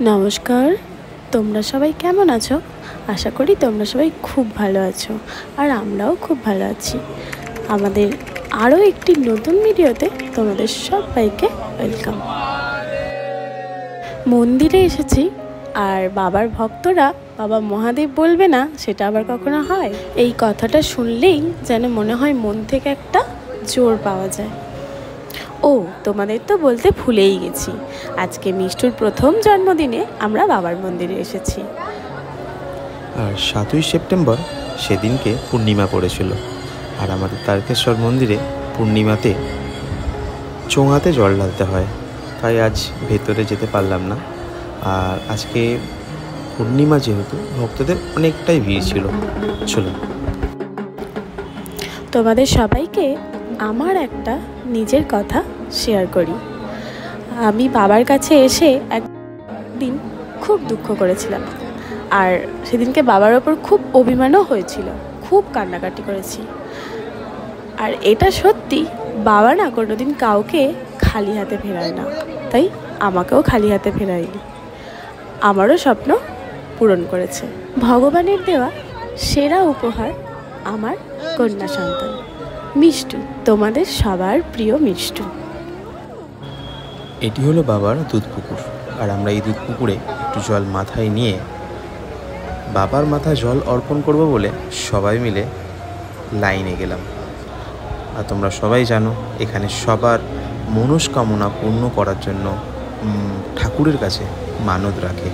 নমস্কার, তোমরা সবাই কেমন আছো? আশা করি তোমরা সবাই খুব ভালো আছো, আর আমরাও খুব ভালো আছি। আমাদের আরও একটি নতুন ভিডিওতে তোমাদের সবাইকে ওয়েলকাম। মন্দিরে এসেছি, আর বাবার ভক্তরা বাবা মহাদেব বলবে না সেটা আবার কখনো হয়? এই কথাটা শুনলেই যেন মনে হয় মন থেকে একটা জোর পাওয়া যায়। ও, তোমাদের তো বলতে ভুলেই গেছি, আজকে মিষ্টুর প্রথম জন্মদিনে আমরা বাবার মন্দিরে এসেছি। আর 7ই সেপ্টেম্বর সেদিনকে পূর্ণিমা পড়েছিল, আর আমাদের তারকেশ্বর মন্দিরে পূর্ণিমাতে চোঙাতে জল ঢালতে হয়, তাই আজ ভেতরে যেতে পারলাম না। আর আজকে পূর্ণিমা যেহেতু ভক্তদের অনেকটাই ভিড় ছিল। চলো তোমাদের সবাইকে আমার একটা নিজের কথা শেয়ার করি। আমি বাবার কাছে এসে একদিন খুব দুঃখ করেছিলাম, আর সেদিনকে বাবার ওপর খুব অভিমানও হয়েছিল, খুব কান্নাকাটি করেছি। আর এটা সত্যি, বাবা না কোনোদিন কাউকে খালি হাতে ফেরায় না, তাই আমাকেও খালি হাতে ফেরায়নি। আমারও স্বপ্ন পূরণ করেছে। ভগবানের দেওয়া সেরা উপহার আমার কন্যা সন্তান মিষ্টু, তোমাদের সবার প্রিয় মিষ্টু। এটি হলো বাবার দুধ পুকুর, আর আমরা এই দুধ পুকুরে একটু জল মাথায় নিয়ে বাবার মাথায় জল অর্পণ করব বলে সবাই মিলে লাইনে গেলাম। আর তোমরা সবাই জানো এখানে সবার মনস্কামনা পূর্ণ করার জন্য ঠাকুরের কাছে মানত রাখে।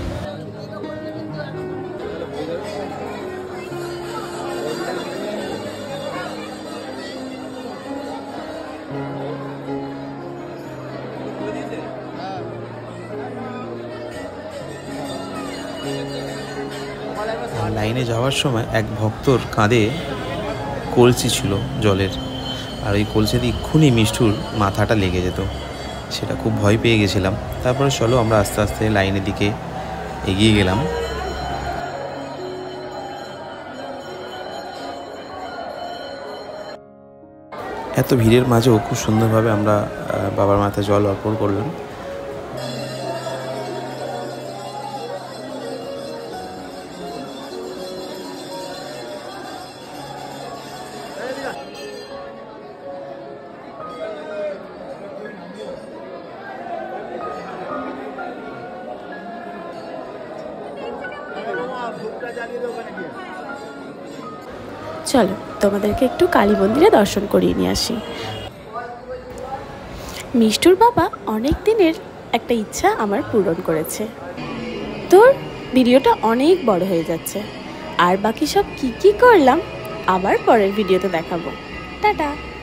লাইনে যাওয়ার সময় এক ভক্তর কাঁধে কলসি ছিল জলের, আর ওই কলসিতে এক্ষুনি মিষ্টুর মাথাটা লেগে যেত, সেটা খুব ভয় পেয়ে গেছিলাম। তারপরে চলো আমরা আস্তে আস্তে লাইনের দিকে এগিয়ে গেলাম। এত ভিড়ের মাঝেও খুব সুন্দরভাবে আমরা বাবার মাথায় জল অর্পণ করলাম। চলো তোমাদেরকে একটু কালী মন্দিরে দর্শন করিয়ে নিয়ে আসি। মিষ্টুর বাবা অনেক দিনের একটা ইচ্ছা আমার পূরণ করেছে। তোর ভিডিওটা অনেক বড় হয়ে যাচ্ছে, আর বাকি সব কি কি করলাম আবার পরের ভিডিওতে দেখাবো। টাটা।